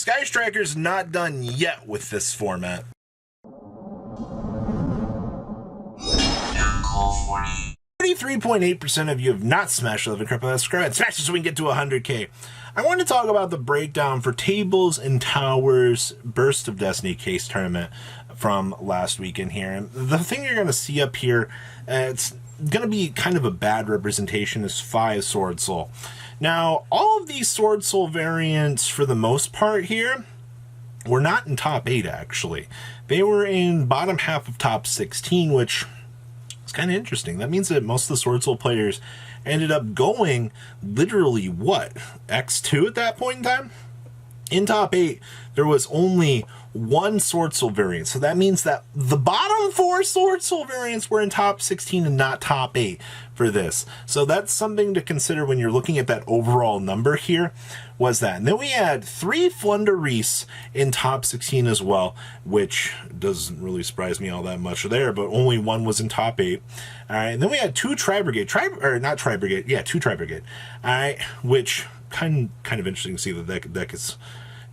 Sky Striker's not done yet with this format. 33.8% of you have not smashed the crypto. That's correct. Smash it so we can get to 100K. I want to talk about the breakdown for Tables and Towers Burst of Destiny case tournament from last weekend here. And the thing you're going to see up here, it's going to be kind of a bad representation, is 5 Sword Soul. Now, all of these Sword Soul variants, for the most part here, were not in top 8, actually. They were in bottom half of top 16, which is kind of interesting. That means that most of the Sword Soul players ended up going literally, what, X2 at that point in time? In top 8, there was only 1 Sword Soul variant. So that means that the bottom 4 Sword Soul variants were in top 16 and not top 8 for this. So that's something to consider when you're looking at that overall number here, was that. And then we had 3 Flundereese in top 16 as well, which doesn't really surprise me all that much there, but only 1 was in top 8. All right, and then we had 2 Tri-Brigade, 2 Tri-Brigade, all right, which kind of interesting to see that that deck is...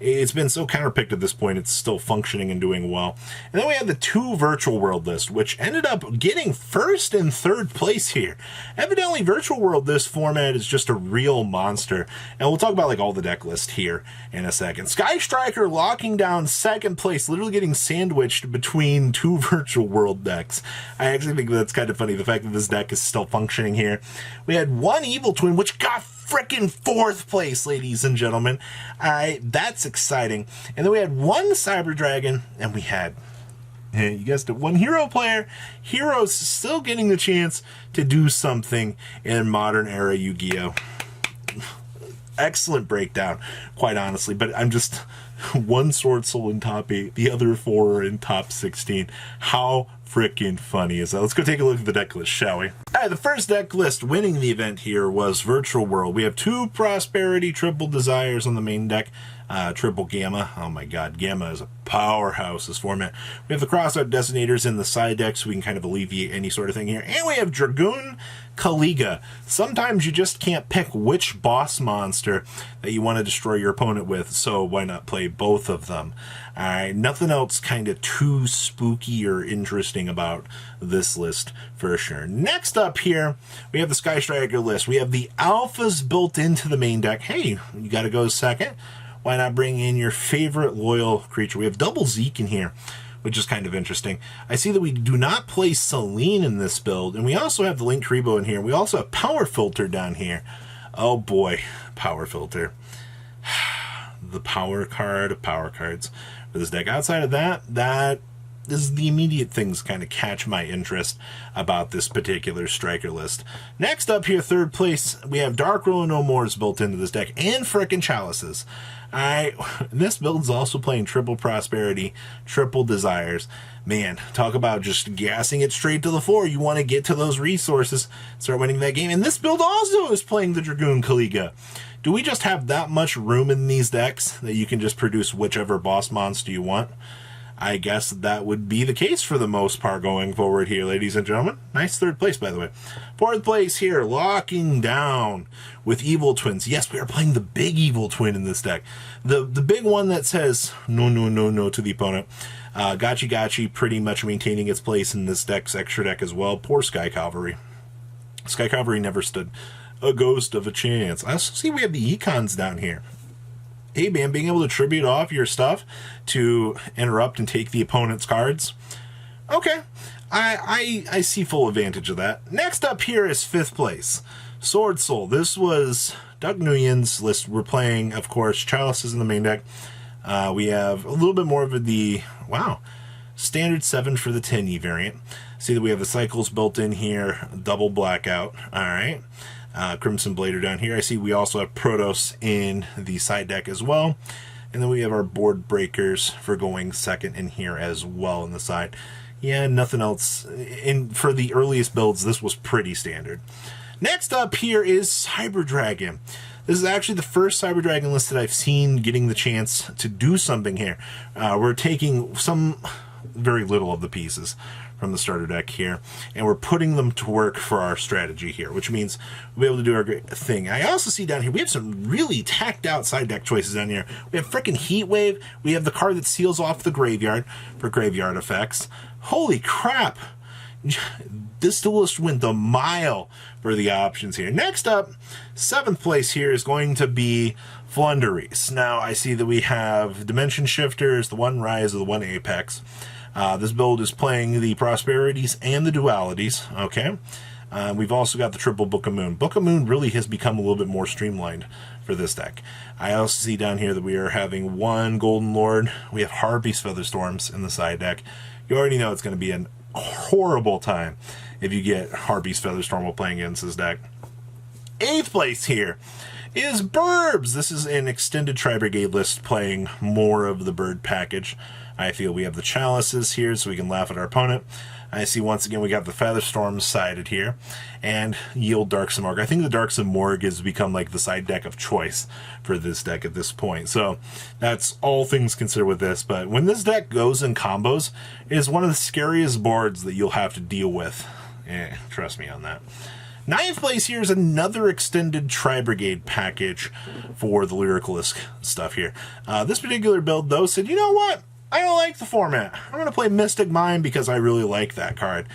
It's been so counterpicked at this point, it's still functioning and doing well. And then we had the 2 Virtual World list, which ended up getting 1st and 3rd place here. Evidently, Virtual World, this format is just a real monster. And we'll talk about like all the deck list here in a second. Sky Striker locking down 2nd place, literally getting sandwiched between 2 Virtual World decks. I actually think that's kind of funny, the fact that this deck is still functioning here. We had 1 Evil Twin, which got frickin' 4th place, ladies and gentlemen. That's exciting. And then we had 1 Cyber Dragon, and we had, you guessed it, 1 Hero player. Heroes still getting the chance to do something in modern era Yu-Gi-Oh! Excellent breakdown, quite honestly, but I'm just 1 Sword Soul in top 8, the other 4 are in top 16. How freaking funny is that? Let's go take a look at the deck list, shall we? All right, the first deck list winning the event here was Virtual World. We have 2 Prosperity, Triple Desires on the main deck, Triple Gamma. Oh my god, Gamma is a powerhouse, this format. We have the Crossout Detonators in the side deck, so we can kind of alleviate any sort of thing here. And we have Dragoon Kaliga. Sometimes you just can't pick which boss monster that you want to destroy your opponent with, so why not play both of them? Alright, nothing else kind of too spooky or interesting about this list for sure. Next up here, we have the Sky Striker list. We have the alphas built into the main deck. Hey, you gotta go second. Why not bring in your favorite loyal creature? We have Double Zeke in here, which is kind of interesting. I see that we do not play Celine in this build, and we also have the Link Karibo in here. We also have Power Filter down here. Oh boy, Power Filter. The power card of power cards for this deck. Outside of that, that is the immediate things kind of catch my interest about this particular striker list. Next up here, 3rd place, we have Dark Row No Mores built into this deck, and frickin' Chalices. Alright, this build is also playing Triple Prosperity, Triple Desires. Man, talk about just gassing it straight to the floor. You want to get to those resources, start winning that game. And this build also is playing the Dragoon Kaliga. Do we just have that much room in these decks that you can just produce whichever boss monster you want? I guess that would be the case for the most part going forward here, ladies and gentlemen. Nice 3rd place, by the way. 4th place here, locking down with Evil Twins. Yes, we are playing the big Evil Twin in this deck. The big one that says no, no, no, no to the opponent. Gachi Gachi pretty much maintaining its place in this deck's extra deck as well. Poor Sky Cavalry. Sky Cavalry never stood a ghost of a chance. I also see we have the Econs down here. Hey man, being able to tribute off your stuff to interrupt and take the opponent's cards. Okay, I see full advantage of that. Next up here is 5th place, Sword Soul. This was Doug Nguyen's list. We're playing, of course, Chalices in the main deck. We have a little bit more of the, wow, standard 7 for the 10E variant. See that we have the cycles built in here, double blackout, alright. Crimson Blader down here. I see we also have Protoss in the side deck as well. And then we have our board breakers for going 2nd in here as well on the side. Yeah, nothing else. And for the earliest builds, this was pretty standard. Next up here is Cyber Dragon. This is actually the first Cyber Dragon list that I've seen getting the chance to do something here. We're taking very little of the pieces from the starter deck here, and we're putting them to work for our strategy here, which means we'll be able to do our great thing. I also see down here, we have some really tacked out side deck choices down here. We have frickin' Heat Wave. We have the card that seals off the graveyard for graveyard effects. Holy crap. This duelist went the mile for the options here. Next up, 7th place here is going to be Flunderies. Now, I see that we have Dimension Shifters, the one Rise, or the one Apex. This build is playing the Prosperities and the Dualities, okay? We've also got the triple Book of Moon. Book of Moon really has become a little bit more streamlined for this deck. I also see down here that we are having one Golden Lord. We have Harpy's Featherstorms in the side deck. You already know it's going to be a horrible time if you get Harpy's Featherstorm while playing against this deck. 8th place here is Burbs. This is an extended Tri-Brigade list playing more of the bird package. I feel we have the Chalices here so we can laugh at our opponent. I see once again we got the Featherstorm sided here, and Yield Darksome Morgue. I think the Darksome Morgue has become like the side deck of choice for this deck at this point. So that's all things considered with this. But when this deck goes in combos, it is one of the scariest boards that you'll have to deal with. Trust me on that. 9th place here is another extended Tri-Brigade package for the Lyricalist stuff here. This particular build, though, said, you know what? I don't like the format. I'm going to play Mystic Mine because I really like that card.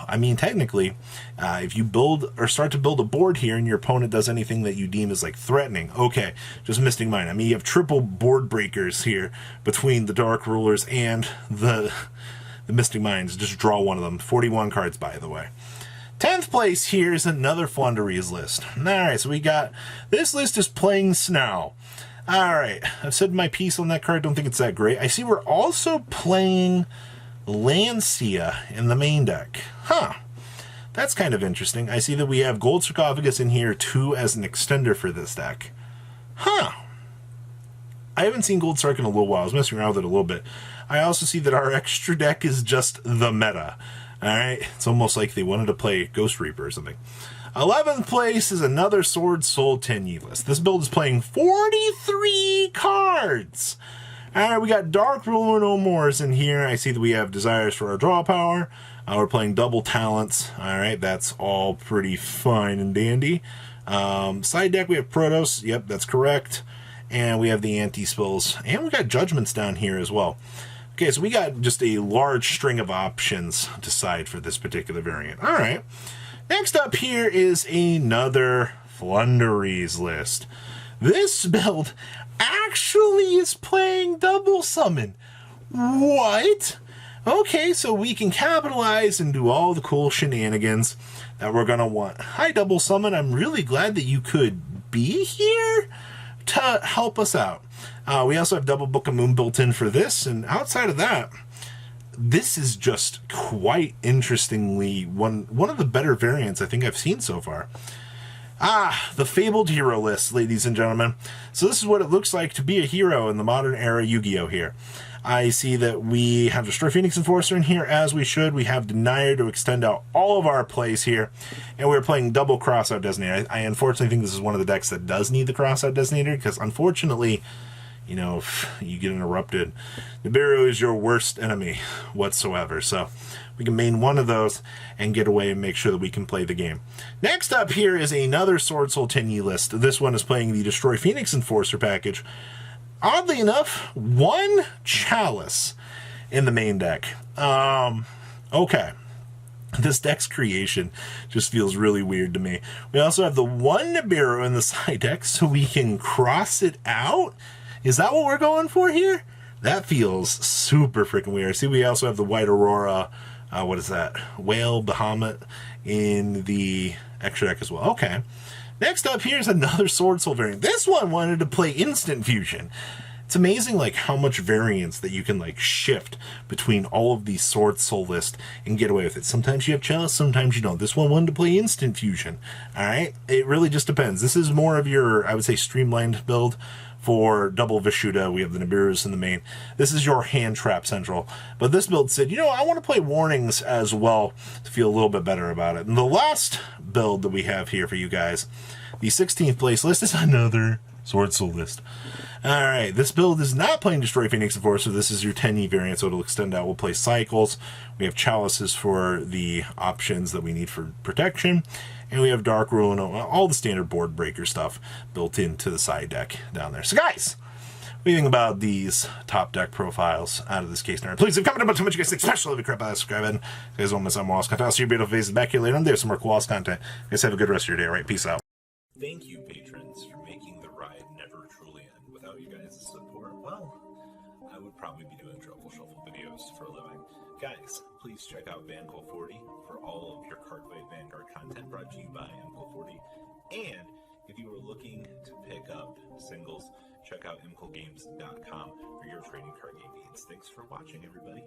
I mean, technically, if you build or start to build a board here and your opponent does anything that you deem as like threatening, okay, just Mystic Mine. I mean, you have triple board breakers here between the Dark Rulers and the Mystic Mines. Just draw one of them. 41 cards, by the way. 10th place here is another Flunderies list. Alright, so we got, this list is playing Snow. Alright, I've said my piece on that card, don't think it's that great. I see we're also playing Lancia in the main deck. Huh, that's kind of interesting. I see that we have Gold Sarcophagus in here too as an extender for this deck. Huh. I haven't seen Gold Sark in a little while. I was messing around with it a little bit. I also see that our extra deck is just the meta. Alright, it's almost like they wanted to play Ghost Reaper or something. 11th place is another Sword Soul Tenyi list. This build is playing 43 cards. Alright, we got Dark Ruler No Mores in here. I see that we have Desires for our draw power. We're playing double talents. Alright, that's all pretty fine and dandy. Side deck, we have Protos. Yep, that's correct. And we have the anti-spills. And we got Judgments down here as well. Okay, so we got just a large string of options to side for this particular variant. All right. Next up here is another Flunderies list. This build actually is playing Double Summon. What? Okay, so we can capitalize and do all the cool shenanigans that we're going to want. Hi, Double Summon. I'm really glad that you could be here to help us out. We also have Double Book of Moon built in for this, and outside of that, this is just quite interestingly one of the better variants I think I've seen so far. The Fabled Hero list, ladies and gentlemen. So this is what it looks like to be a hero in the modern era Yu-Gi-Oh! Here. I see that we have Destroy Phoenix Enforcer in here, as we should. We have Denier to extend out all of our plays here. And we're playing double Crossout Designator. I unfortunately think this is one of the decks that does need the Crossout Designator, because unfortunately, you know, if you get interrupted, Nibiru is your worst enemy whatsoever. So we can main one of those and get away and make sure that we can play the game. Next up here is another Sword Soul Tenyi list. This one is playing the Destroy Phoenix Enforcer package. Oddly enough, one Chalice in the main deck. Okay. This deck's creation just feels really weird to me. We also have the one Nibiru in the side deck, so we can cross it out. Is that what we're going for here? That feels super freaking weird. See, we also have the White Aurora, what is that? Whale Bahamut in the extra deck as well. Okay. Next up, here's another Sword Soul variant. This one wanted to play Instant Fusion. It's amazing like how much variance that you can like shift between all of these Sword Soul lists and get away with it. Sometimes you have Chalice, sometimes you don't. This one wanted to play Instant Fusion. Alright? It really just depends. This is more of your, I would say, streamlined build for double Vishuda. We have the Nibirus in the main. This is your hand trap central. But this build said, you know, I want to play Warnings as well to feel a little bit better about it. And the last build that we have here for you guys, the 16th place list, is another Sword Soul list. Alright, this build is not playing Destroy Phoenix Enforcer. This is your 10E variant, so it'll extend out. We'll play Cycles. We have Chalices for the options that we need for protection. And we have Dark Ruin, all the standard board breaker stuff built into the side deck down there. So guys, what do you think about these top deck profiles out of this case now? Please leave a comment about how much you guys think, especially if you crap out, subscribe, and you guys won't miss on Wallace content. I'll see your beautiful faces back here later on. There's some more cool Wallace content. You guys have a good rest of your day, alright? Peace out. Thank you, patrons, for making the ride never truly end. Without you guys' support, well, I would probably be doing Truffle Shuffle videos for a living. Guys, please check out Vanquill40 for all of your Cardfight Vanguard content brought to you by Vanquill40. And if you are looking to pick up singles, check out imcogames.com for your trading card game needs. Thanks for watching, everybody.